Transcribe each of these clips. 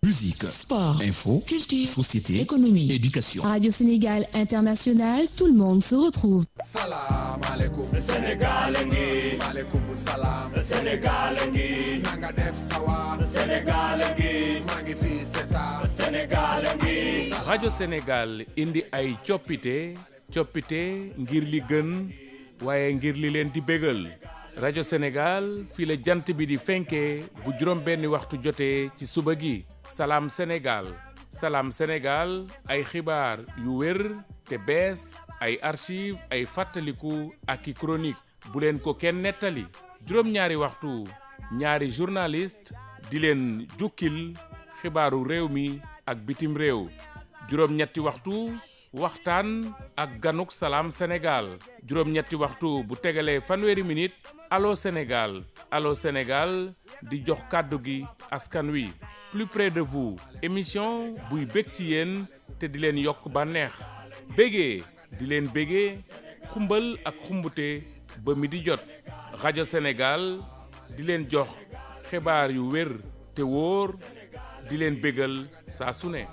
Musique, sport, info, culture, société, économie, éducation. Radio Sénégal International, tout le monde se retrouve. Salam alaikum Sénégal ngi maaleykum salaam Sénégal ngi nanga def sawa Sénégal ngi maa ngi fi c'est ça Sénégal ngi rajo Sénégal indi ay coppite ngir li gën waaye ngir li leen di bégal rajo Sénégal fii la jant bi di fenkee bu juróom benni waxtu jotee ci suba gi Salam Sénégal ay xibaar yu wér te bees ay archive ay fàttaliku ak i chronique bu leen ko kenn nettali juróom-ñaari waxtu ñaari journaliste di leen jukkil xibaaru réew mi ak bitim réew juróom-ñetti waxtu waxtaan ak ganuk Salam Sénégal juróom-ñetti waxtu bu tegalee fanweeri minute Allô Sénégal di jox kàddu gi askan wi plus près de vous émission buy bég ci yéen te di leen yokk bànneex bégee di leen bégee xumbal ak xumbute ba mi di jot rajo Sénégal di leen jox xibaar yu wér te wóor di leen bégal saa su ne.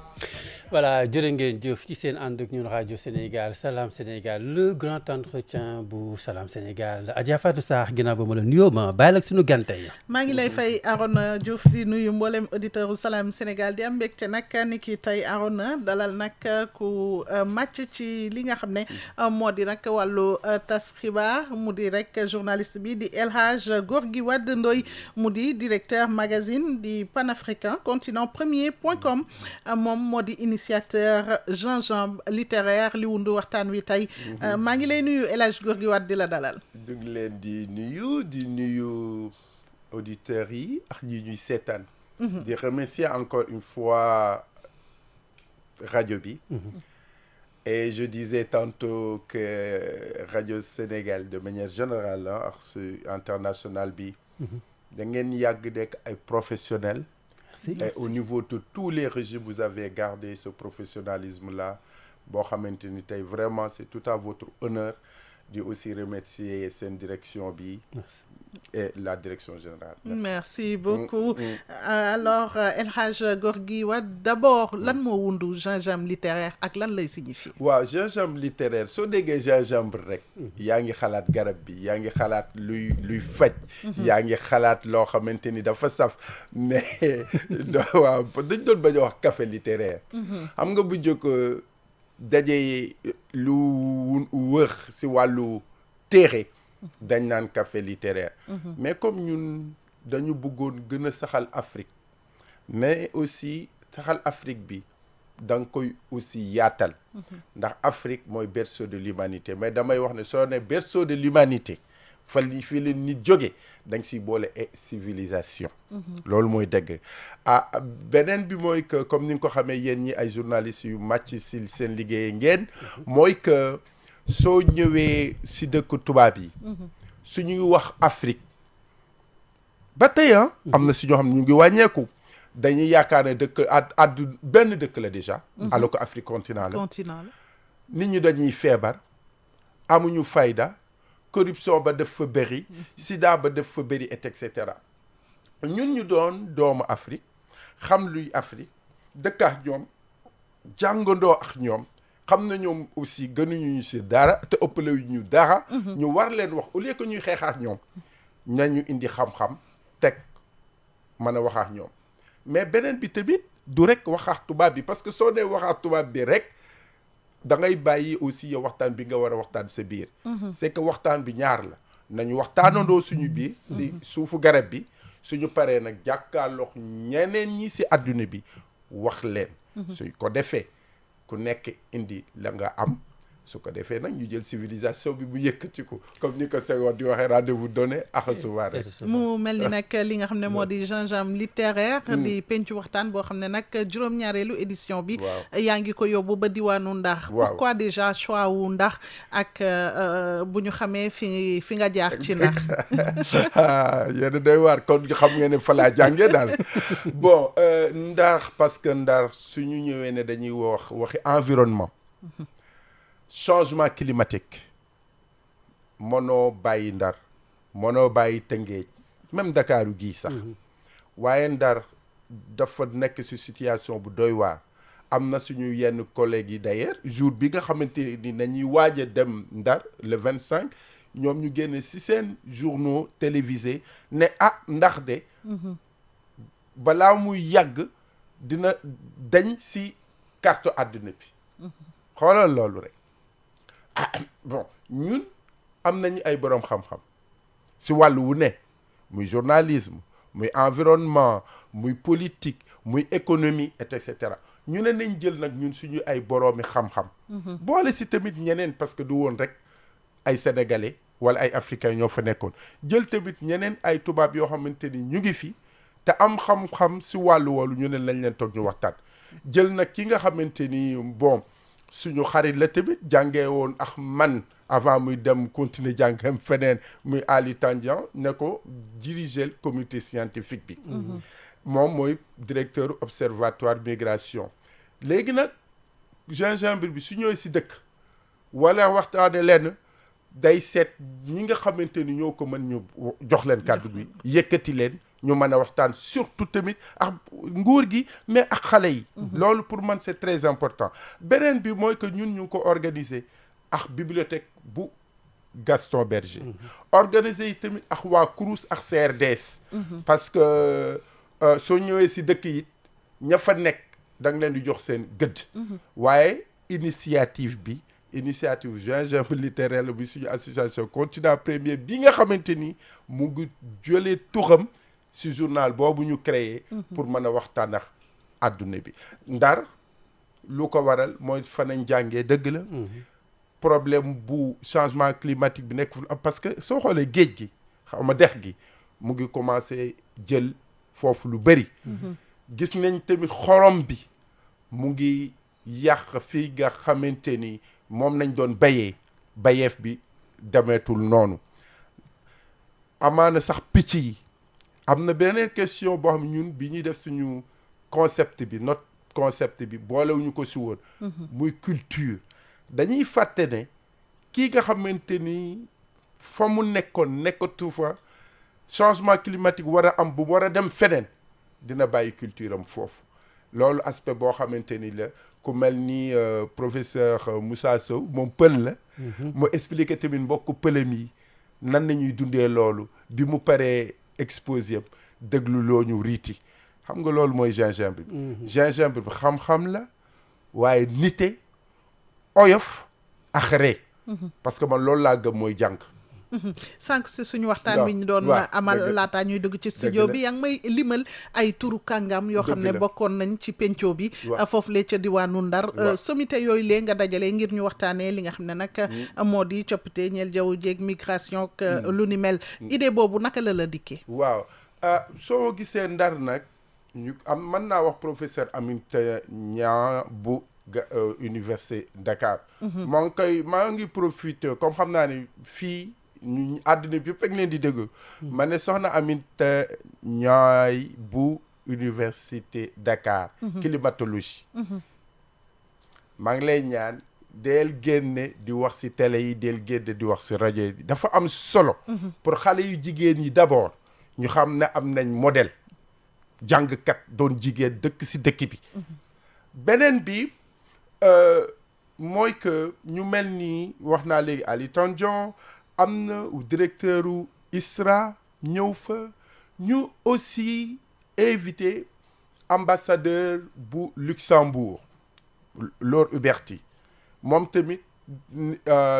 voilà jërë ngeen jëf ci seen ànd ak ñun rajo Sénégal Salam Sénégal le grand entretien bu Salam Sénégal Adja Fatou Sarr ginnaaw ba ma la nuyoo ma bàyyi la ak sunu gante yi. maa ngi lay fay Arona Diouf di nuyu mboolem auditeur u Salam Sénégal di am mbégte nag ni ki tey Arona dalal nag ku màcc ci li nga xam ne moo di nag wàllu tas xibaar mu di rek journaliste bi di El Hadj Gorgui Wade Ndoye mu di directeur magazine di panafricain continent premier.com moom moo di initiateur gingembre littéraire li wundu waxtaan wi tey maa ngi lay nuyu El Hadj Gorgui Wade di la dalal. di leen di nuyu auditeurs yi ak ñi ñuy seetaan. di remercier encore une fois rajo bi. Et je disais tantôt que Radio Sénégal de manière générale ak international bi. da ngeen yàgg nekk ay professionnels. Et au niveau de tous les régimes vous avez gardé ce professionnalisme-là boo xamante ni tey vraiment c'est tout à votre honneur di aussi remercier seen direction bi et la direction générale. Merci beaucoup. Alors El Hadj Gorgui Wade d'abord lan moo wundu gingembre littéraire ak lan lay signifier. waaw gingembre littéraire soo déggee gingembre rek yaa ngi xalaat garab bi yaa ngi xalaat luy faj yaa ngi xalaat loo xamante ni dafa saf mais waaw dañ doon bañ a wax café littéraire xam nga bu jëkk daje lu wër si wàllu téere dañ naan café littéraire mais comme ñun dañu bëggoon gën a saxal Afrique mais aussi saxal Afrique bi da nga koy aussi yaatal ndax Afrique mooy berceau de l'humanité mais damay wax ne soo ne berceau de l'humanité fii la nit jóge da nga siy boole civilisation loolu mooy dëgg beneen bi mooy que comme ni nga ko xamee yéen ñi ay journalistes yu màcc si seen liggéey ngeen mooy que soo ñëwee si dëkk tubaab yi suñuy wax Afrique ba tey am na si ñoo xam ne ñu ngi wàññeeku dañuy yaakaar ne dëkk benn dëkk la déjà alors que Afrique continent la nit ñi dañuy feebar amuñu fayda corruption ba def fa bëri sida ba def fa bëri et cetera ñun ñu doon doomu Afrique xam luy Afrique dëkk ak ñoom jàngandoo ak ñoom xam na ñoom aussi gënuñu ñu si dara te ëppale ñu dara ñu war leen wax au lieu que ñuy xeex ak ñoom nañu indi xam-xam teg mën a wax ak ñoom mais beneen bi tamit du rek wax ak tubaab bi parce que soo nee wax ak tubaab bi rek da ngay bàyyi aussi yow waxtaan bi nga war a waxtaan sa biir c'est que waxtaan bi ñaar la nañu waxtaanandoo suñu biir si suufu garab bi suñu paree nag jàkkaarloog ñeneen ñi si adduna bi wax leen suñ ko defee ku nekk indi la nga am su ko defee nag ñu jël civilisation bi bu yëkkati ko comme ni ko Senghor di waxee rendez-vous donné ak recevoir rek mu mel ni nag li nga xam ne moo di gingembre littéraire di pencu waxtaan boo xam ne nag juróom-ñaareelu édition bi yaa ngi ko yóbbu ba diwaanu Ndar pourquoi déjà choix wu Ndar ak bu ñu xamee fi nga jaar ci Ndar yéen doy waar kon xam ngeen ne fa laa jàngee daal bon Ndar parce que Ndar suñu ñëwee ne dañuy waxi environnement changement climatique mënoo bàyyi Ndar mënoo bàyyi Tëngéej même Dakaaru gii sax waaye Ndar dafa nekk ci situation bu doy waar. am na suñu yenn collègues yi d'ailleurs jour bi nga xamante ni nañuy waaj a dem Ndar le 25 ñoom ñu génne ci seen journaux télévisés ne ndax de balaa muy yàgg dina dañ ci carte àdduna bi xoolal loolu rek bon ñun am nañu ay boroom xam-xam ci wàllu wu ne muy journalisme muy environnement muy politique muy économie et cetera ñu ne nañ jël nag ñun suñu ay boroomi xam-xam boole ci tamit ñeneen parce que du woon rek ay sénégalais wala ay africains ñoo fa nekkoon jël tamit ñeneen ay tubaab yoo xamante ni ñu ngi fi te am xam-xam ci wàllu woolu ñu ne lañ leen toog ñu waxtaan jël nag ki nga xamante ni bon suñu xarit la tamit jàngee woon ak man avant muy dem continuer jàngam feneen muy Ali Tandian ne ko diriger comité scientifique bi moom mooy directeur observatoire migration léegi nag gingembre bi su ñëwee ci dëkk wala waxtaane lenn day seet ñi nga xamante ni ñoo ko mën ñu jox leen kàddu bi yëkkati leen ñu mën a waxtaan surtout tamit ak nguur gi mais ak xale yi loolu pour man c'est très important beneen bi mooy que ñun ñu ngi ko organiser ak bibliothèque bu Gaston Berger organiser yi tamit ak waa CROUS ak CRDS parce que soo ñëwee ci dëkk yi ña fa nekk da nga leen di jox seen gëdd waaye initiative gingembre littéraire bi suñu association continent premier bi nga xamante ni mu ngi jëlee tuxam ci journal boobu ñu créé pour mën a waxtaan ak àdduna bi Ndar lu ko waral mooy fa nañ jàngee dëgg la problème bu changement climatique bi nekk parce que soo xoolee géej gi xaw ma dex gi mu ngi commencé jël foofu lu bëri gis nañ tamit xorom bi mu ngi yàq fii nga xamante ni moom nañ doon bayeef bi demeetul noonu amaana sax picc yi am na beneen question boo xam ñun bi ñuy def suñu concept bi boolewuñu ko si woon muy culture dañuy fàtte ne kii nga xamante ni fa mu nekkatu fa changement climatique war a am bu war a dem feneen dina bàyyi culture am foofu loolu aspect boo xamante ni la ku mel ni professeur Moussa Sow moom pël la mu expliqué tamit mbokku pëlëm yi nan nañuy dundee loolu bi mu paree exposé yëpp déglu loo ñu riiti xam nga loolu mooy gingembre bi gingembre bi xam-xam la waaye nite oyof ak ree parce que man loolu laa gëm mooy jàng sànq si suñu waxtaan bi ñu doon amal laataa ñuy dugg ci studio bi yaa ngi may limal ay turu kàngam yoo xam ne bokkoon nañ ci penco bi foofu lee ca diwaanu Ndar sommité yooyu lee nga dajale ngir ñu waxtaanee li nga xam ne nag moo di coppite ñeel jaww jeeg migration ak lu ni mel idée boobu naka la dikkee waaw soo gisee Ndar nag ñu am mën naa wax professeur Aminata Niang bu université Dakar maa ngi profité comme xam naa ne fii ñu àdduna bi yëpp ak leen di dégg ma ne soxna Aminata Niang bu université Dakar climatologie maa ngi lay ñaan deel génne di wax ci télé yi deel génne di wax ci rajo yi dafa am solo pour xale yu jigéen yi d'abord ñu xam ne am nañ modèle jàngkat doon jigéen dëkk ci dëkk bi beneen bi mooy que ñu mel ni wax naa léegi Ali Tandian am na directeur u ISRA ñëw fa ñu aussi invité ambassadeur bu Luxembourg Laure Huberti moom tamit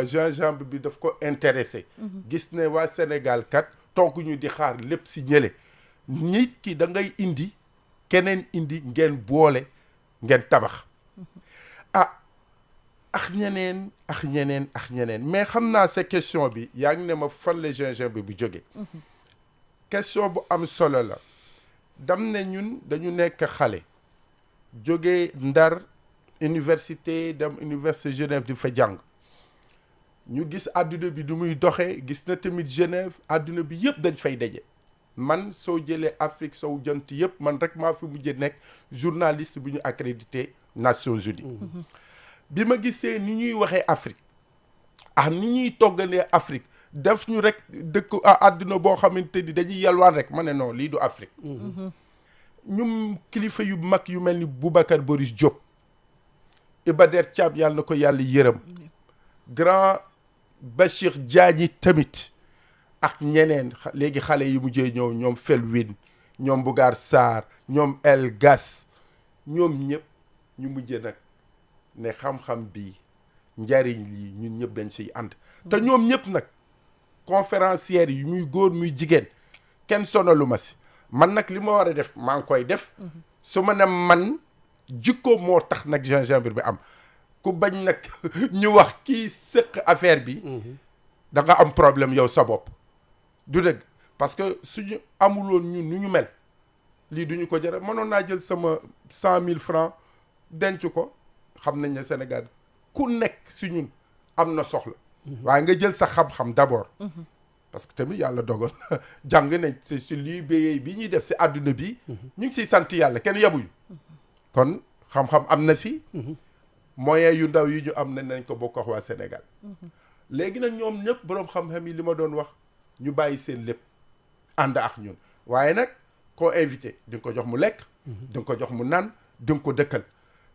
gingembre bi daf ko intéressé gis ne waa Sénégal kat togg ñu di xaar lépp si ñële nit ki da ngay indi keneen indi ngeen boole ngeen tabax ak ñeneen mais xam naa sa question bi yaa ngi ne ma fan la gingembre bi jóge question bu am solo la dam ne ñun dañu nekk xale jóge Ndar université dem université Genève di fa jàng ñu gis àdduna bi du muy doxee gis na tamit Genève àdduna bi yëpp dañ fay daje man soo jëlee Afrique sowu jant yëpp man rek maa fi mujjee nekk journaliste bu ñu accrédité Nations Unies bi ma gisee ni ñuy waxee Afrique ni ñuy toggalee Afrique def ñu rek dëkk àdduna boo xamante ni dañuy yalwaan rek ma ne non lii du Afrique ñum kilifa yu mag yu mel ni Boubacar Boris Diop Iba Der Thiam yàlla na ko yàlla yërëm grand Bachir Diagne tamit ak ñeneen léegi xale yi mujjee ñëw ñoom Felwine ñoom Bougar Sarr ñoom El Gas ñoom ñëpp ñu mujjee nag ne xam-xam bi njariñ lii ñun ñëpp dañ siy ànd te ñoom ñëpp nag conférencières yi muy góor muy jigéen kenn sonalu ma si man nag li ma war a def maa ngi koy def su ma ne man jikko moo tax nag gingembre bi am ku bañ nag ñu wax kii sëq affaire bi da nga am problème yow sa bopp du dëgg parce que suñu amuloon ñun nu ñu mel lii duñu ko jëre mënoon naa jël sama 100 000 francs denc ko xam nañ ne Sénégal ku nekk si ñun am na soxla waaye nga jël sa xam-xam d'abord parce que tamit yàlla dogal jàng nañ si lii béyee bi ñuy def si àdduna bi ñu ngi siy sant yàlla kenn yabuñu kon xam-xam am na fi moyen yu ndaw yi ñu am nañ ko bokk ak waa Sénégal léegi nag ñoom ñëpp boroom xam-xam yi li ma doon wax ñu bàyyi seen lépp ànd ak ñun waaye nag koo invité di nga ko jox mu lekk di nga ko jox mu naan di nga ko dëkkal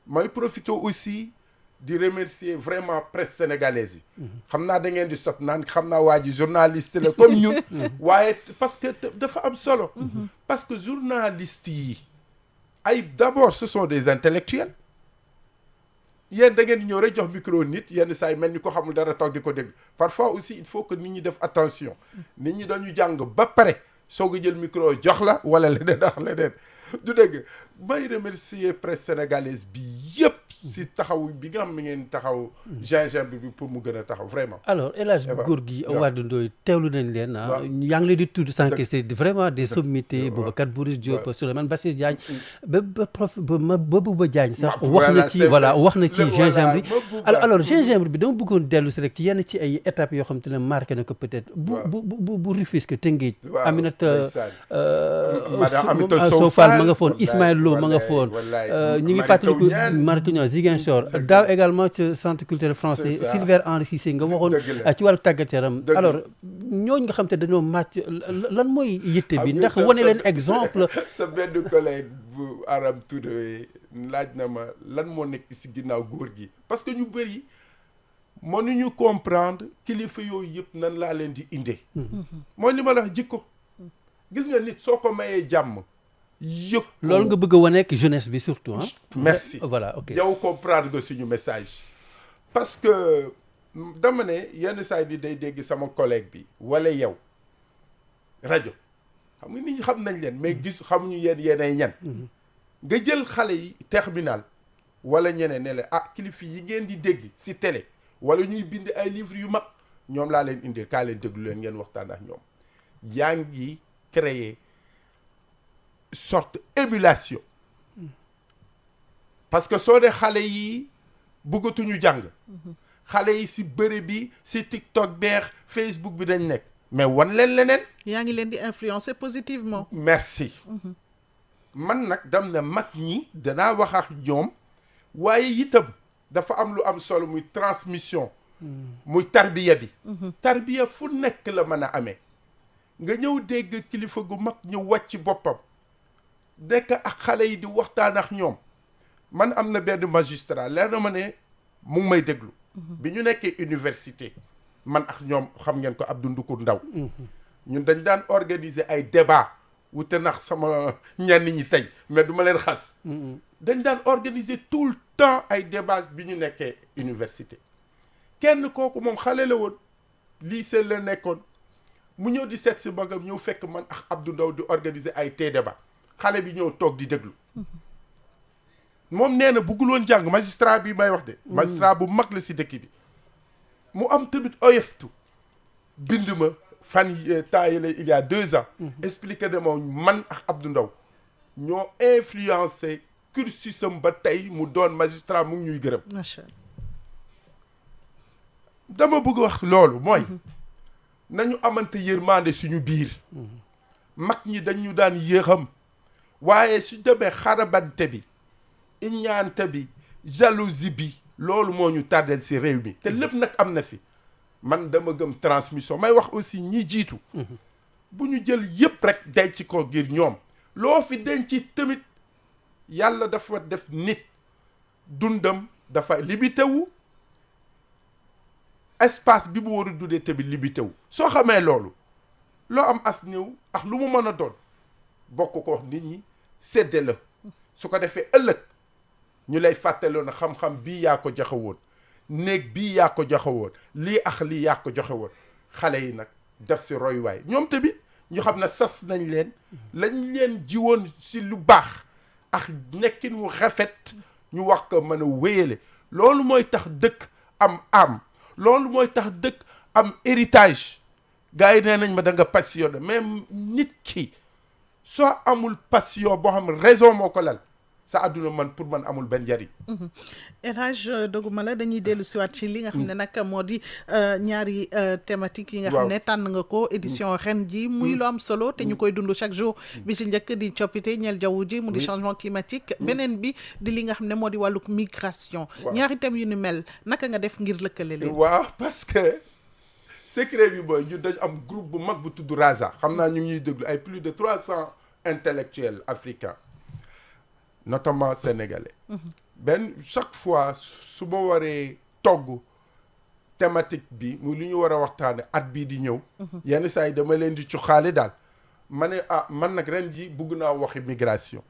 may profité aussi di remercier vraiment presse sénégalaise yi xam naa da ngeen di sot naan xam naa waa ji journaliste la comme ñun waaye parce que dafa am solo parce que journaliste yi ay d'abord ce sont des intellectuels yéen da ngeen di ñëw rek jox micro nit yenn saa yi mel ni ko xamul dara toog di ko dégg parfois aussi il faut que nit ñi def attention nit ñi dañu jàng ba pare soog a jël micro jox la wala leneen ak leneen du dégg may remercier presse sénégalaise bi yëpp si taxaw bi nga xam ne ngeen taxaw gingembre bi pour mu gën a taxaw vraiment. alors El Hadj Gorgui Wade Ndoye teewlu nañ leen yaa ngi leen di tudd sànq c'est vraiment des sommités Boubacar Boris Diop Souleymane Bassirou Diagne ba prof ba Bouba Diagne sax wax na ci voilà wax na ci gingembre bi alors gingembre bi dama bëggoon dellu si rek ci yenn ci ay étapes yoo xam te ne marqué na ko peut-être bu Rufisque Tëngéej Aminata Sow Fall ma nga foon Ismaël Lo ma nga foon ñi ngi fàttaliku Mauritanie Ziguinchor daaw également ci centre culturel français Sylvain Henri Cissé nga waxoon ci wàllu tàggat yaram alors ñooñu nga xam te dañoo màcc lan mooy yitte bi ndax wane leen exemple sa benn collègue bu Aram Touré laaj na ma lan moo nekk si ginnaaw góor gi parce que ñu bëri mënuñu comprendre kilifa yooyu yëpp nan laa leen di indee mooy li ma la wax jikko gis nga nit soo ko mayee jàmm yëg loolu nga bëgg a wane ak jeunesse bi surtout ah. merci voilà ok yow comprendre nga suñu message. parce que dama ne yenn saa yi ni day dégg sama collègue bi wala yow rajo xam nga nit ñi xam nañ leen mais gis xamuñu yéenay ñan. nga jël xale yi terminal wala ñeneen ne la ah kilifa yi ngeen di dégg si télé wala ñuy bind ay livres yu mag ñoom laa leen indil kaa leen déglu leen ngeen waxtaan ak ñoom yaa ngi créer sorte émulation parce que soo dee xale yi bëggatuñu jàng xale yi si bëre bi si TikTok beex Facebook bi dañ nekk mais wan leen leneen yaa ngi leen di influencer positivement merci man nag dam na mag ñi danaa wax ak ñoom waaye itam dafa am lu am solo muy transmission muy tarbiya bi tarbiya fu nekk la mën a amee nga ñëw dégg kilifa gu mag ñu wàcc boppam nekk ak xale yi di waxtaan ak ñoom man am na benn magistrat leer na ma ne mu ngi may déglu bi ñu nekkee université man ak ñoom xam ngeen ko Abdou Ndukur Ndaw ñun dañ daan organiser ay débat wute nax sama ñenn ñi tey mais du ma leen xas dañ daan organiser tout le temps ay débat bi ñu nekkee université kenn kooku moom xale la woon lycée la nekkoon mu ñëw di seet si magam ñëw fekk man ak Abdou Ndaw di organiser ay débat xale bi ñëw toog di déglu moom nee na bëggul woon jàng magistrat bi may wax de magistrat bu mag la si dëkk bi mu am tamit oyeftu bind ma fan temps yi la il y a 2 ans expliqué de moom man ak Abdou Ndaw ñoo influencé cursusam ba tey mu doon magistrat mu ngi ñuy gërëm macha Allah dama bëgg wax loolu mooy nañu amante yërmande suñu biir mag ñi dañu daan yéexam waaye su demee xarabante bi iñaante bi jalousie bi loolu moo ñu tardel si réew mi te lépp nag am na fi man dama gëm transmission may wax aussi ñi jiitu bu ñu jël yëpp rek denc ko ngir ñoom loo fi denc tamit yàlla dafa def nit dundam dafa limité wu espace bi mu war a dundee tamit limité wu soo xamee loolu loo am as néew ak lu mu mën a doon bokk ko nit ñi séddee la su ko defee ëllëg ñu lay fàttaloo na xam-xam bii yaa ko joxe woon néeg bii yaa ko joxe woon lii ak lii yaa ko joxe woon xale yi nag def si royuwaay ñoom tamit ñu xam ne sas nañ leen lañ leen jiwoon si lu baax ak nekkin wu rafet ñu wax ko mën a wéyale loolu mooy tax dëkk am loolu mooy tax dëkk am héritage gars yi nee nañ ma da nga passionné mais nit ki soo amul passion boo xam ne raison moo ko lal sa àdduna man pour man amul benn njariñ. El Hadj doguma la dañuy dellu siwaat ci li nga xam ne nag moo di ñaari thématique yi nga xam ne tànn nga ko édition ren ji muy lu am solo te ñu koy dund chaque jour bi ci njëkk di coppite ñeel jaww ji mu di changement climatique beneen bi di li nga xam ne moo di wàlluk migration ñaari thèmes yu ni mel naka nga def ngir lëkkale leen. waaw parce que secret bi mooy ñu dañ am groupe bu mag bu tudd RASA xam naa ñu ngi ñuy déglu ay plus de 300 intellectuels africains notamment sénégalais. Chaque fois su ma waree togg thématique bi muy lu ñu war a waxtaane at bii di ñëw. yenn saa yi dama leen di cuxaale daal ma ne man nag ren ji bugg naa waxi migration.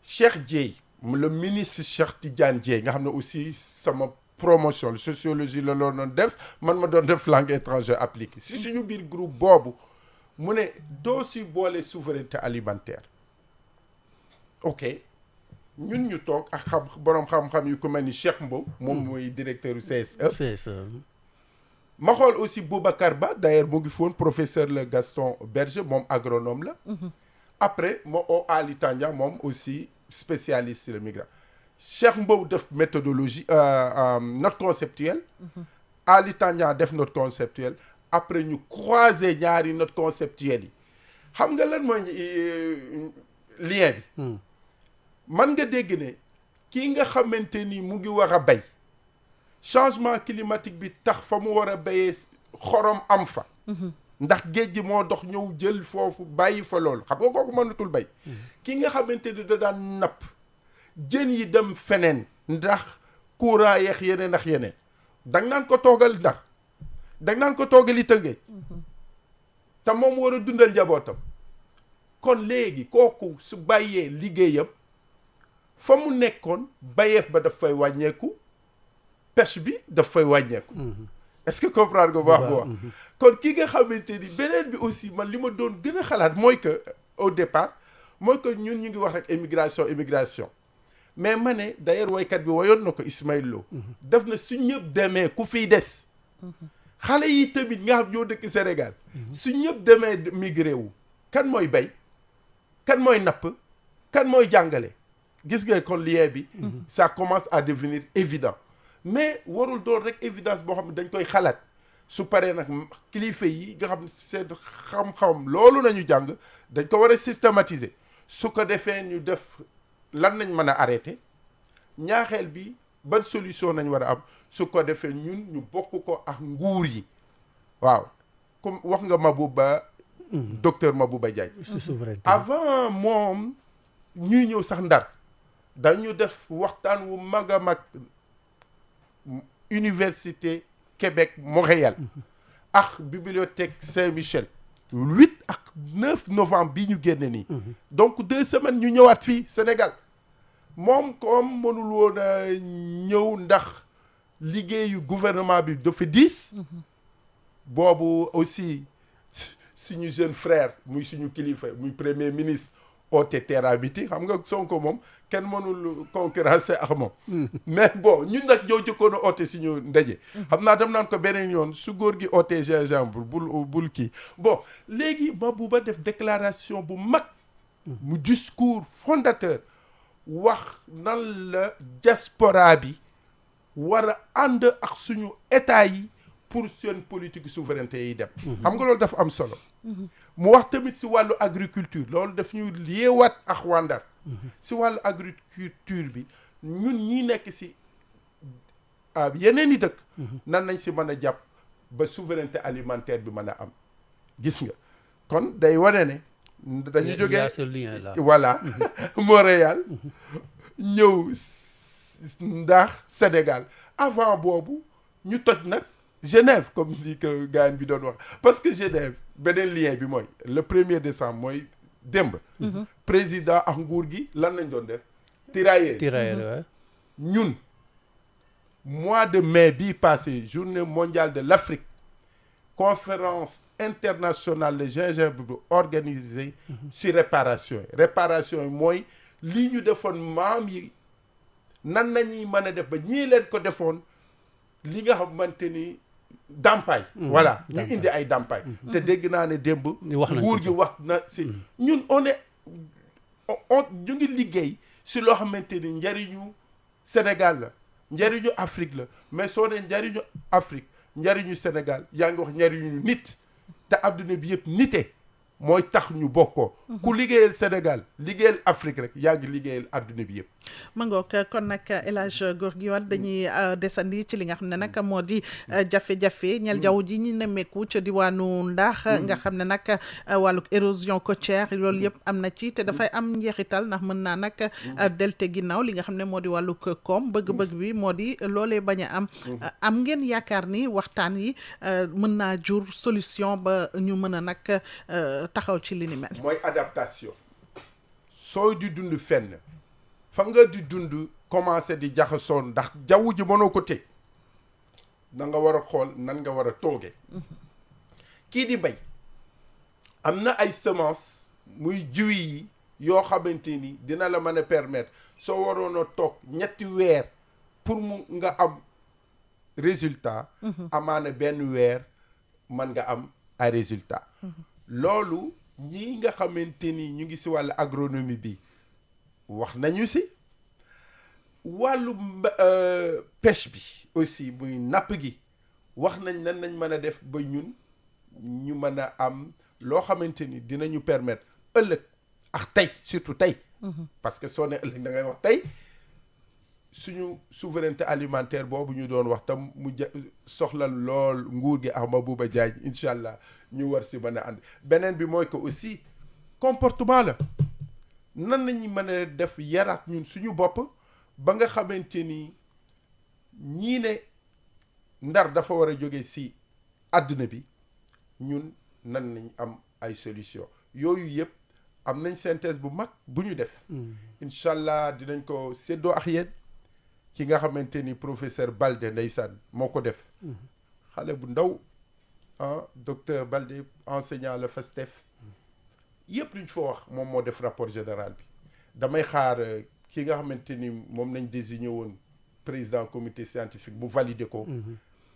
Cheikh Dieye le ministre Cheikh Tidiane Dieye nga xam ne aussi sama promotion sociologie la doon def man ma doon def langue étrangère appliquée si suñu biir groupe boobu mu ne doo si boole souveraineté alimentaire. ok ñun ñu toog ak boroom xam-xam yu ko mel ni Cheikh Mbow moom mooy directeur u CSE ma xool aussi Boubacar Ba d'ailleurs mu ngi foon professeur le Gaston Berger moom agronome la après ma oo Ali Tandia moom aussi spécialiste sur le migrant Cheikh Mbow def méthodologie note conceptuelle Ali Tandia def note conceptuelle après ñu croiser ñaari note conceptuelle yi xam nga lan mooy lien bi man nga dégg ne kii nga xamante ni mu ngi war a bay changement climatique bi tax fa mu war a béyee xorom am fa ndax géej gi moo dox ñëw jël foofu bàyyi fa loolu xam nga kooku mënatul bay kii nga xamante ni da daan napp jën yi dem feneen ndax courant yeex yeneen ak yeneen dang naan ko toogal Ndar dang naan ko toogali Tëngéej te moom war a dundal njabootam kon léegi kooku su bàyyee liggéeyam fa mu nekkoon bayeef ba daf fay wàññeeku pêche bi daf fay wàññeeku est-ce que comprendre nga baax bu wax kon ki nga xamante ni beneen bi aussi man li ma doon gën a xalaat mooy que au départ mooy que ñun ñu ngi wax rek immigration mais ma ne d'ailleurs woykat bi woyoon na ko Ismaël Lo def na su ñëpp demee ku fiy des xale yi tamit nga xam ñoo dëkk Sénégal su ñëpp demee migré wu kan mooy bay kan mooy napp kan mooy jàngale gis nga kon lien bi ça commence à devenir évident mais warul doon rek évidence boo xam ne dañ koy xalaat su paree nag kilifa yi nga xam seen xam-xam loolu nañu jàng dañ ko war a systématiser su ko defee ñu def lan nañ mën a arrêter ñaaxeel bi ban solution nañ war a am su ko defee ñun ñu bokk ko ak nguur yi waaw comme wax nga Mabouba docteur Mabouba Diagne avant moom ñuy ñëw sax Ndar dañu def waxtaan wu mag a mag université Québec Montréal ak bibliothèque Saint-Michel 8 ak 9 novembre bi ñu génne nii donc 2 semaines ñu ñëwaat fii Sénégal moom comme mënul woon a ñëw ndax liggéeyu gouvernement bi dafa diis boobu aussi suñu jeune frère muy suñu kilifa muy premier ministre oote terrain biti xam nga Sonko moom kenn mënul concurrencer ak moom mais bon ñun nag ñoo jëkkoon a oote suñu ndaje xam naa dem naan ko beneen yoon su góor gi oote gingembre bul kii bon léegi Mabouba def déclaration bu mag mu discours fondateur wax nan la diaspora bi war a ànd ak suñu état yi pour seen politique souveraineté yi dem xam nga loolu dafa am solo mu wax tamit si wàllu agriculture loolu daf ñu liewaat ak waa Ndar si wàllu agriculture bi ñun ñi nekk si yeneen i dëkk nan nañ si mën a jàpp ba souveraineté alimentaire bi mën a am gis nga kon day wane ne dañu Il y a jógee ce lien là. voilà Montréal ñëw ndax Sénégal avant boobu ñu toj nag Genève comme li que gaañ bi doon wax parce que Genève beneen lien bi mooy le 1er décembre mooy démb président ak nguur gi lan lañ doon def tirailleur ñun mois de mai bii passé journée mondiale de l'Afrique conférence internationale de gingembre organisée sur réparation yi mooy lii ñu defoon maam yi nan nañuy mën a def ba ñii leen ko defoon li nga xamante ni dàmpaay voilà ñu indi ay dàmpaay te dégg naa ne démb nguur gi wax na si ñun on ñu ngi liggéey si loo xamante ni njariñu Sénégal la njariñu Afrique la mais soo ne njariñu Afrique njariñu Sénégal yaa ngi wax njariñu nit te adduna bi yëpp nite mooy tax ñu bokkoo ku liggéeyal Sénégal liggéeyal Afrique rek yaa ngi liggéeyal adduna bi yëpp ma ngoog kon nag El Hadj Gorgui Wane dañuy desandi ci li nga xam ne nag moo di jafe-jafe ñel jaww ji ñu nemmeeku ca diwaanu Ndax nga xam ne nag wàllug érosion côtière loolu yëpp am na ci te dafay am njeexital ndax mën naa nag delte ginnaaw li nga xam ne moo di wàllug koom bëgg-bëgg bi moo di loolee bañ a am ngeen yaakaar ni waxtaan yi mën naa jur solution ba ñu mën a nag taxaw ci li ni mel. mooy adaptation sooy di dund fenn fa nga di dund commencé di jaxasoo ndax jaww ji mënoo ko teg da nga war a xool nan nga war a toogee kii di bay am na ay semence muy jiw yi yoo xamante ni dina la mën a permettre soo waroon a toog ñetti weer pour mu nga am résultat amaana benn weer mën nga am ay résultat loolu ñii nga xamante ni ñu ngi si wàllu agronomie bi wax nañu si wàllu pêche bi aussi muy napp gi wax nañ nan nañ mën a def ba ñun ñu mën a am loo xamante ni dinañu permettre ëllëg ak tey surtout tey parce que soo ne ëllëg da ngay wax tey suñu souveraineté alimentaire boobu ñu doon wax tam mu soxla lool nguur gi ak Mabouba Diagne incha allah ñu war si mën a ànd beneen bi mooy que aussi comportement la nan nañu mën a def yaraat ñun suñu bopp ba nga xamante ni ñii ne Ndar dafa war a jóge si àdduna bi ñun nan nañ am ay solution yooyu yëpp am nañ synthèse bu mag bu ñu def incha allah dinañ ko séddoo ak yéen ki nga xamante ni professeur Balde ndeysaan moo ko def xale bu ndaw docteur Balde enseignant la FASTEF yëpp lu ñu fa wax moom moo def rapport général bi damay xaar ki nga xamante ni moom nañ désigné woon président comité scientifique mu validé ko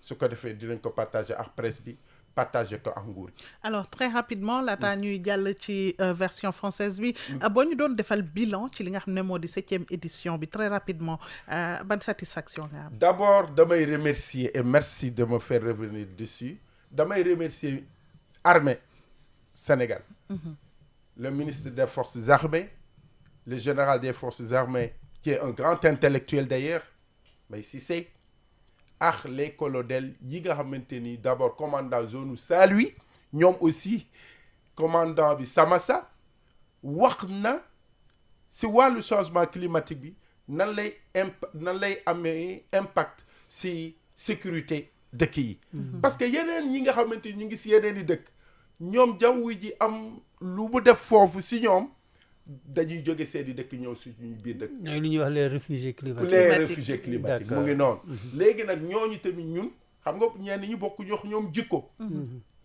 su ko defee dinañ ko partager ak presse bi partager ko ak nguur gi. Alors très rapidement laataa ñuy jàll ci version française bi boo ñu doon defal bilan ci li nga xam ne moo di 7e édition bi très rapidement ban satisfaction nga am. D'abord damay remercier et merci de me faire revenir dessus damay remercier armée Sénégal le ministre des forces armées le général des forces armées qui est un grand intellectuel d'ailleurs Mbaye Cissé ak les colonels yi nga xamante ni d'abord commandant zone Saint-Louis ñoom aussi commandant bi Samassa wax na si wàllu changement climatique bi nan lay amee impact si sécurité dëkk yi parce que yeneen ñi nga xamante ni ñu ngi si yeneen i dëkk ñoom jaww ji am lu mu def foofu si ñoom dañuy jóge seeni dëkk ñëw suñu biir dëkk. ñooy lu ñuy wax les réfugiés climatiques. les réfugiés climatiques mu ngi noonu. léegi nag ñooñu tamit ñun xam nga ñenn ñi bokk jox ñoom jikko.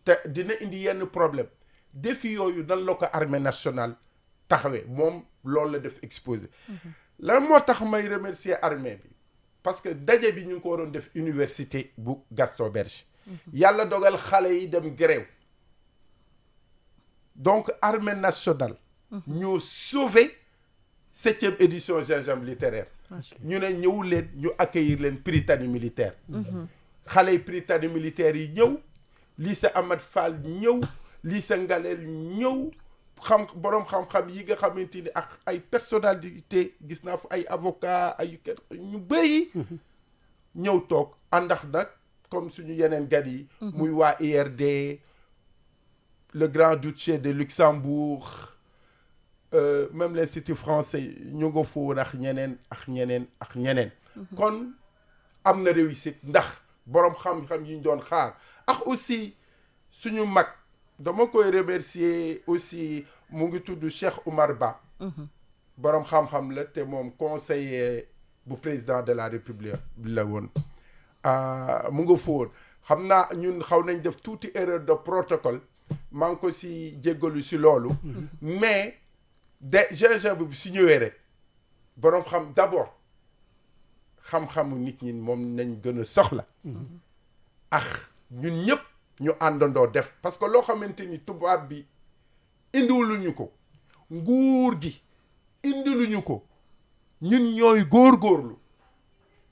te dina indi yenn problème défi yooyu nan la ko armée nationale taxawee moom loolu la def exposé. lan moo tax may remercier armée bi parce que daje bi ñu ngi ko waroon def université bu Gaston Berger. yàlla dogal xale yi dem grève donc armée nationale. ñoo sauvé 7e édition gingembre littéraire ñu ne ñëw leen ñu accueillir leen Prytanée militaire xale yi Prytanée militaire yi ñëw lycée Ahmed Fall ñëw lycée Ngalel ñëw boroom xam-xam yi nga xamante ni ak ay personnalité gis naa fa ay avocat ay ñu bëri ñëw toog àndax nag comme suñu yeneen gan yi muy waa IRD le Grand-Duché de Luxembourg même l'Institut français ñu nga foo ak ñeneen kon am na réussite ndax borom xam-xam yi ñu doon xaar ak aussi suñu mag dama koy remercier aussi mu ngi tudd Cheikh Oumar Ba borom xam-xam la te moom conseiller bu président de la République la woon mu nga foon xam naa ñun xaw nañ def tuuti erreur de protocole maa ngi ko si jéggalu si loolu mais de gingembre bi si ñëwee rek borom xam d'abord xam-xamu nit ñi moom nañ gën a soxla ñun ñëpp ñu àndandoo def parce que loo xamante ni tubaab bi indiwuluñu ko nguur gi indiluñu ko ñun ñooy góorgóorlu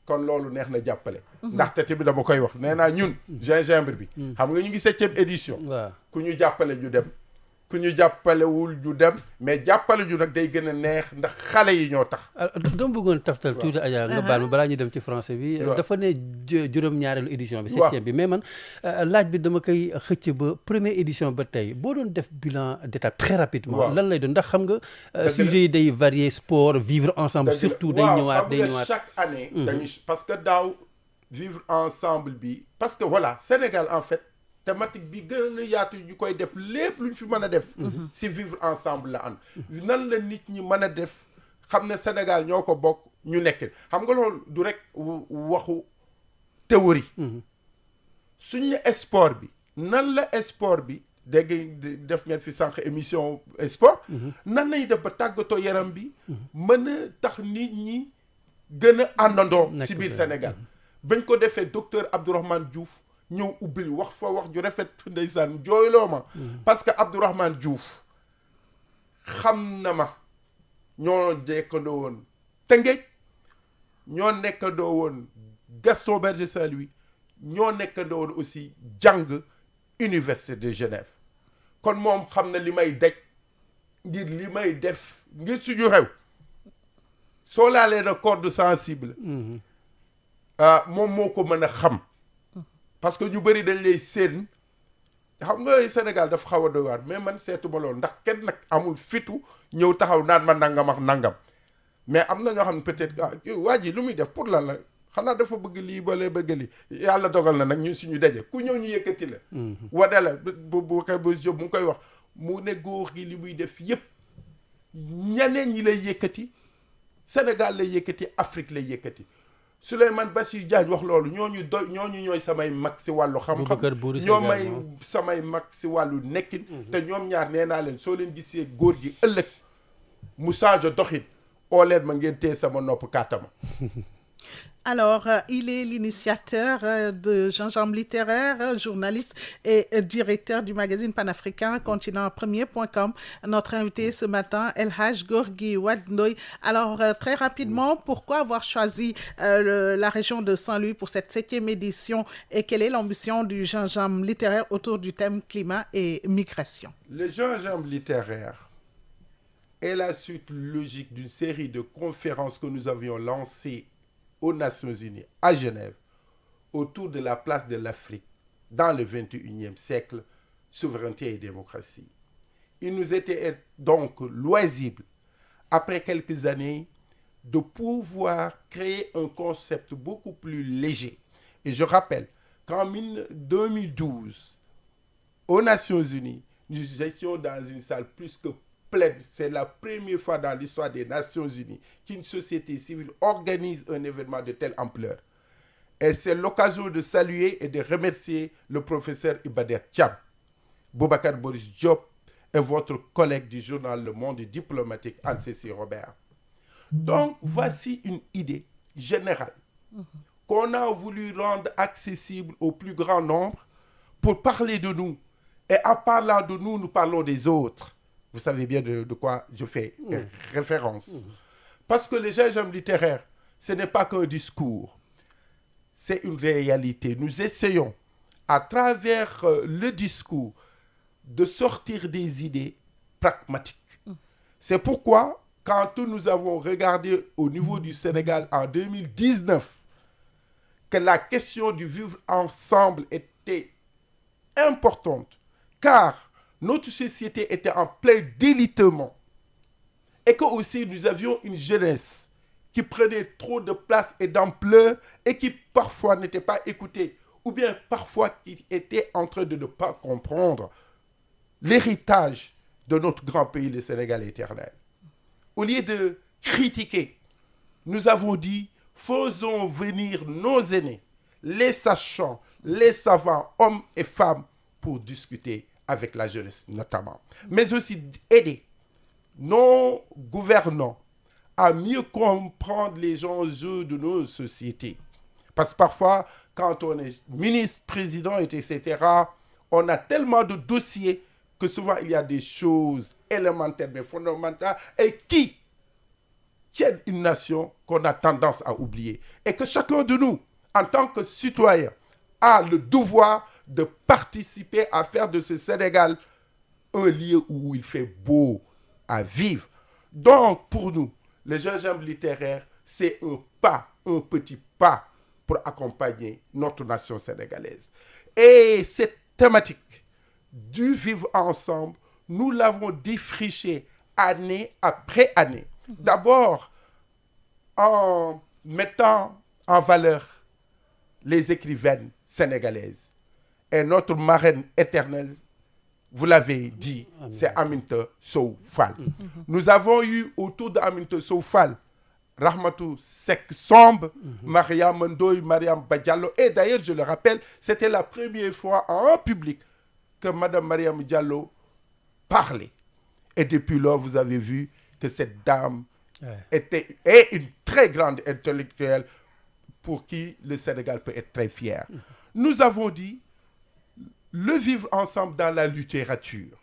kon loolu neex na jàppale ndaxte tamit dama koy wax nee naa ñun gingembre bi xam nga ñu ngi 7e édition ku ñu jàppale ñu dem ku ñu jàppalewul ñu dem mais jàppale ñu nag day gën a neex ndax xale yi ñoo tax dama bëggoon taftal tuuti Adja nga baal ma balaa ñu dem ci français bi dafa ne juróom-ñaareelu édition bi 7e bi mais man laaj bi dama koy xëcc ba première édition ba tey boo doon def bilan d'étape très rapidement lan lay doon ndax xam nga sujet yi day varier sport vivre ensemble surtout day ñëwaat chaque année dañu parce que daaw vivre ensemble bi parce que voilà Sénégal en fait thématique bi gën a yaatu ñu koy def lépp lu ñu fi mën a def si vivre ensemble la an nan la nit ñi mën a def xam ne Sénégal ñoo ko bokk ñu nekk xam nga loolu du rek waxu théorie suñ ne sport bi nan la sport bi dégg def ngeen fi sànq émission sport nan lay def ba tàggatoo yaram bi mën a tax nit ñi gën a àndandoo si biir Sénégal bañ ko defee docteur Abdourahmane Diouf ñëw ubbil wax fa wax ju rafet ndeysaan jooyloo ma parce que Abdourahmane Diouf xam na ma ñoo nekkandoo woon Tëngéej ñoo nekkandoo woon Gaston Berger Saint-Louis ñoo nekkandoo woon aussi jàng Université de Genève kon moom xam na li may daj ngir li may def ngir suñu xew soo laalee na corde sensible moom moo ko mën a xam parce que ñu bëri dañ lay séen xam nga Sénégal dafa xaw a doy waar mais man seetuma loolu ndax kenn nag amul fitu ñëw taxaw naan ma nangam ak nangam mais am na ñoo xam ne peut-être waa ji lu muy def pour lan la xanaa dafa bëgg lii bale bëgg lii yàlla dogal na nag ñun suñu daje ku ñëw ñu yëkkati la wade la bu Jóob mu ngi koy wax mu ne góor gi li muy def yëpp ñeneen ñi lay yëkkati Sénégal lay yëkkati Afrique lay yëkkati Souleymane Bassirou Diagne wax loolu ñooñu ñooy samay mag si wàllu xam-xam ñoo may samay mag si wàllu nekkin te ñoom ñaar nee naa leen soo leen gisee góor gi ëllëg mu changé doxin oo leen ma ngeen téye sama nopp kàttama Alors, il est l'initiateur de Gingembre littéraire, journaliste et directeur du magazine panafricain continentpremier.com. Notre invité ce matin, El Hadj Gorgui Wade Ndoye. Alors, très rapidement, pourquoi avoir choisi la région de Saint-Louis pour cette 7e édition et quelle est l'ambition du gingembre littéraire autour du thème climat et migration? Le gingembre littéraire est la suite logique d'une série de conférences que nous avions lancées aux Nations Unies, à Genève, autour de la place de l'Afrique dans le 21e siècle, souveraineté et démocratie. Il nous était donc loisible, après quelques années, de pouvoir créer un concept beaucoup plus léger. Et je rappelle qu'en 2012, aux Nations Unies, nous étions dans une salle plus que pleine. C'est la première fois dans l'histoire des Nations Unies qu'une société civile organise un événement de telle ampleur. Et c'est l'occasion de saluer et de remercier le professeur Iba Der Thiam, Boubacar Boris Diop et votre collègue du journal Le Monde diplomatique Anne-Cécile Robert. Donc, voici une idée générale qu'on a voulu rendre accessible au plus grand nombre pour parler de nous. Et en parlant de nous, nous parlons des autres. Vous savez bien de quoi je fais référence. Parce que le gingembre littéraire, ce n'est pas qu'un discours, c'est une réalité. Nous essayons, à travers le discours, de sortir des idées pragmatiques. C'est pourquoi, quand nous avons regardé au niveau du Sénégal en 2019, que la question du vivre ensemble était importante, car notre société était en plein délitement et que aussi nous avions une jeunesse qui prenait trop de place et d'ampleur et qui parfois n'était pas écoutée ou bien parfois qui était en train de ne pas comprendre l'héritage de notre grand pays, le Sénégal éternel. Au lieu de critiquer, nous avons dit, faisons venir nos aînés, les sachants, les savants, hommes et femmes, pour discuter avec la jeunesse notamment. Mais aussi aider nos gouvernants à mieux comprendre les enjeux de nos sociétés. Parce que parfois, quand on est ministre, président, etc., on a tellement de dossiers que souvent il y a des choses élémentaires mais fondamentales et qui tiennent une nation qu'on a tendance à oublier. Et que chacun de nous, en tant que citoyen, a le devoir de participer à faire de ce Sénégal un lieu où il fait beau à vivre. Donc, pour nous, les gingembre littéraires, c'est un petit pas pour accompagner notre nation sénégalaise. Et cette thématique du vivre ensemble, nous l'avons défrichée année après année. D'abord, en mettant en valeur les écrivaines sénégalaises. Et notre marraine éternelle, vous l'avez dit, c'est Aminata Sow Fall. Nous avons eu autour d'Aminata Sow Fall Rahmatou Seck Somb, Mariam Ndoye, Mariam Badiallo. Et d'ailleurs, je le rappelle, c'était la première fois en public que Madame Mariam Diallo parlait. Et depuis lors, vous avez vu que cette dame est une très grande intellectuelle pour qui le Sénégal peut être très fier. Nous avons dit le vivre ensemble dans la littérature.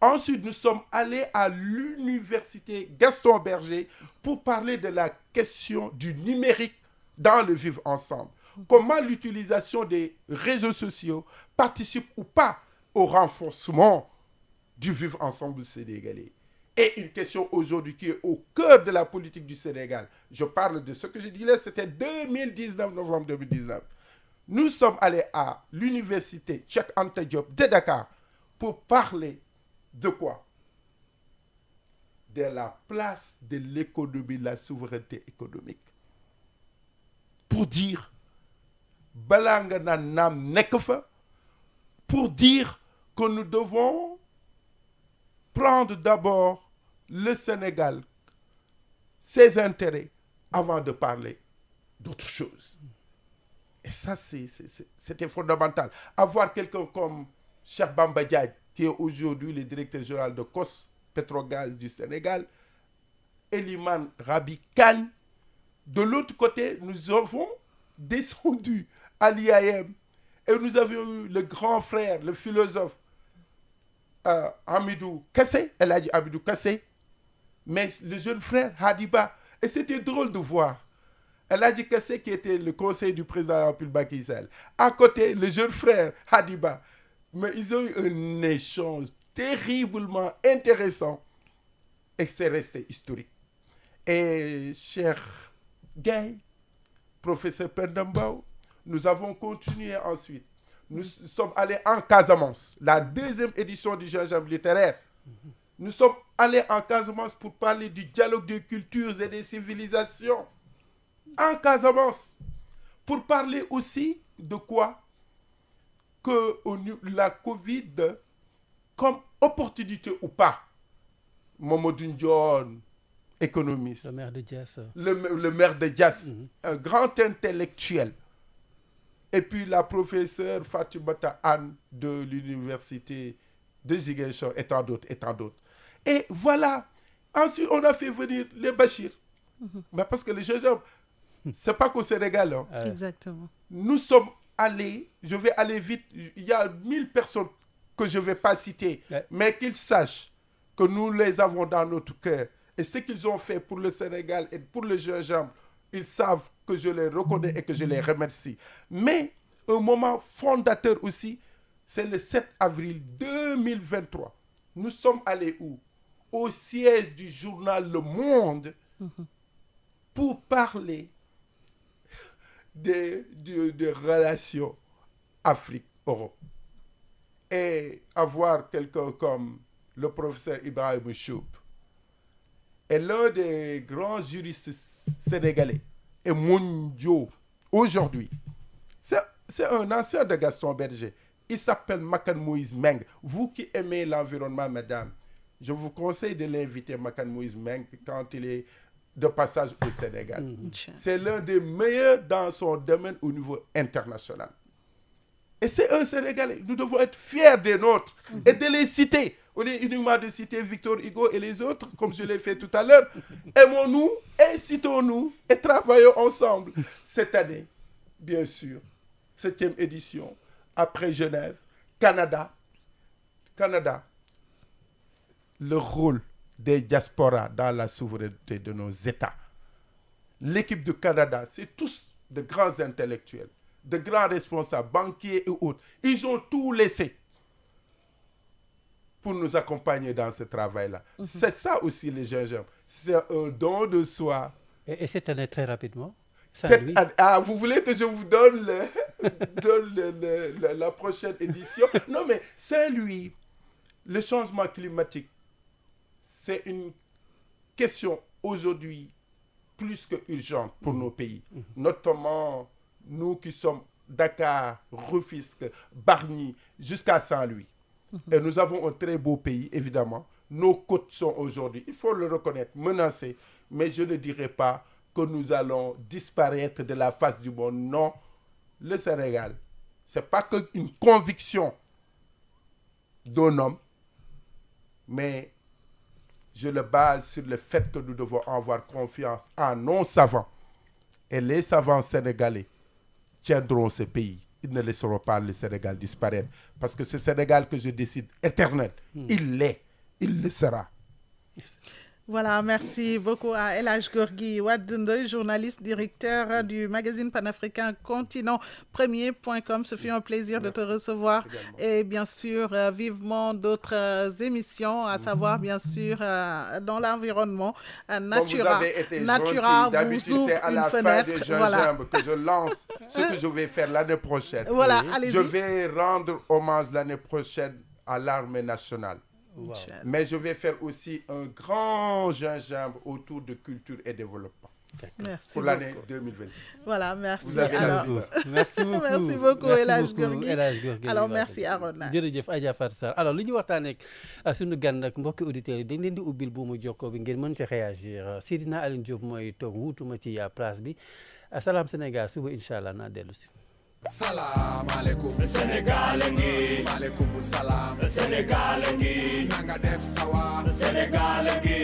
Ensuite, nous sommes allés à l'université Gaston Berger pour parler de la question du numérique dans le vivre ensemble. Comment l'utilisation des réseaux sociaux participe ou pas au renforcement du vivre ensemble sénégalais. Et une question aujourd'hui qui est au cœur de la politique du Sénégal. Je parle de ce que je disais, c'était 2019, novembre 2019. Nous sommes allés à l'université Cheikh Anta Diop de Dakar pour parler de quoi? De la place de l'économie, de la souveraineté économique. Pour dire, balanga na nam nek fa, pour dire que nous devons prendre d'abord le Sénégal, ses intérêts, avant de parler d'autre chose. Et ça, c'était fondamental. Avoir quelqu'un comme Cheikh Bamba Diagne, qui est aujourd'hui le directeur général de COS, Petrogaz du Sénégal, Eliman Rabi Khan. De l'autre côté, nous avons descendu à l'IAM et nous avions eu le grand frère, le philosophe Hamidou Kassé, elle a dit Hamidou Kassé, mais le jeune frère Hadiba. Et c'était drôle de voir. Elle a dit Kassé qui était le conseiller du président Macky Sall. À côté, le jeune frère Hadiba. Mais ils ont eu un échange terriblement intéressant et c'est resté historique. Et cher Gay, professeur Pendambao, nous avons continué ensuite. Nous sommes allés en Casamance, la deuxième édition du gingembre littéraire. Nous sommes allés en Casamance pour parler du dialogue des cultures et des civilisations. En Casamance, pour parler aussi de quoi? Que la Covid, comme opportunité ou pas, Mamadou Ndione, économiste, le maire de Diass, le maire de Diass, un grand intellectuel, et puis la professeure Fatimata Anne de l'université de Ziguinchor, et tant d'autres, et tant d'autres. Et voilà, ensuite on a fait venir les Bachir, mais parce que les gingembre, c'est pas qu'au Sénégal. Hein. Exactement. Nous sommes allés, je vais aller vite, il y a 1000 personnes que je ne vais pas citer, mais qu'ils sachent que nous les avons dans notre cœur. Et ce qu'ils ont fait pour le Sénégal et pour le gingembre, ils savent que je les reconnais et que je les remercie. Mais un moment fondateur aussi, c'est le 7 avril 2023. Nous sommes allés où? Au siège du journal Le Monde pour parler des relations Afrique-Europe. et avoir quelqu'un comme le professeur Ibrahim Choub est l'un des grands juristes sénégalais et mondiaux aujourd'hui. C'est un ancien de Gaston Berger. Il s'appelle Makan Moïse Meng. Vous qui aimez l'environnement, madame, je vous conseille de l'inviter, Makan Moïse Meng, quand il est de passage au Sénégal. C'est l'un des meilleurs dans son domaine au niveau international. Et c'est un Sénégalais. Nous devons être fiers des nôtres et de les citer. Au lieu uniquement de citer Victor Hugo et les autres, comme je l'ai fait tout à l'heure. Aimons-nous et citons-nous et travaillons ensemble. Cette année, bien sûr, 7e édition, après Genève, Canada, le rôle des diasporas dans la souveraineté de nos États. L'équipe du Canada, c'est tous de grands intellectuels, de grands responsables, banquiers et autres. Ils ont tout laissé pour nous accompagner dans ce travail-là. C'est ça aussi les gingembre. C'est un don de soi. Et cette année, très rapidement, vous voulez que je vous donne, la prochaine édition? Non, mais Saint-Louis, le changement climatique, c'est une question aujourd'hui plus que urgente pour nos pays. Notamment nous qui sommes Dakar, Rufisque, Bargny, jusqu'à Saint-Louis. Et nous avons un très beau pays, évidemment. Nos côtes sont aujourd'hui, il faut le reconnaître, menacées. Mais je ne dirais pas que nous allons disparaître de la face du monde. Non, le Sénégal, ce n'est pas qu'une conviction d'un homme, mais je le base sur le fait que nous devons avoir confiance en nos savants. Et les savants sénégalais tiendront ce pays. Ils ne laisseront pas le Sénégal disparaître. Parce que ce Sénégal que je décide éternel, il l'est, il le sera. Voilà, merci beaucoup à El Hadj Gorgui Wade Ndoye, journaliste, directeur du magazine panafricain Continent Premier.com. Ce fut un plaisir de te recevoir. Et bien sûr, vivement d'autres émissions, à savoir bien sûr dans l'environnement. Natura vous ouvre une fenêtre. Voilà. Que je lance ce que je vais faire l'année prochaine. Voilà, allez-y. Je vais rendre hommage l'année prochaine à l'armée nationale. Wow. Mais je vais faire aussi un grand gingembre autour de culture et développement. Merci pour l'année 2026. Voilà, merci. Vous avez merci beaucoup. Merci beaucoup, El Hadj Gorgui. Alors, merci Arona. jërëjëf Adja Fatou Sarr alors li ñu waxtaanee ak sunu gan nag mbokki auditeurs yi dañ leen di ubbil bu mu jokkoo bi ngeen mën ci réagir Seydina Alioune Diop mooy toog wuutuma ci place bi Salam Sénégal suba incha allah naa dellu si. Salam alaikum Sénégal ngi maaleykum salaam Sénégal ngi nanga def sawa Sénégal ngi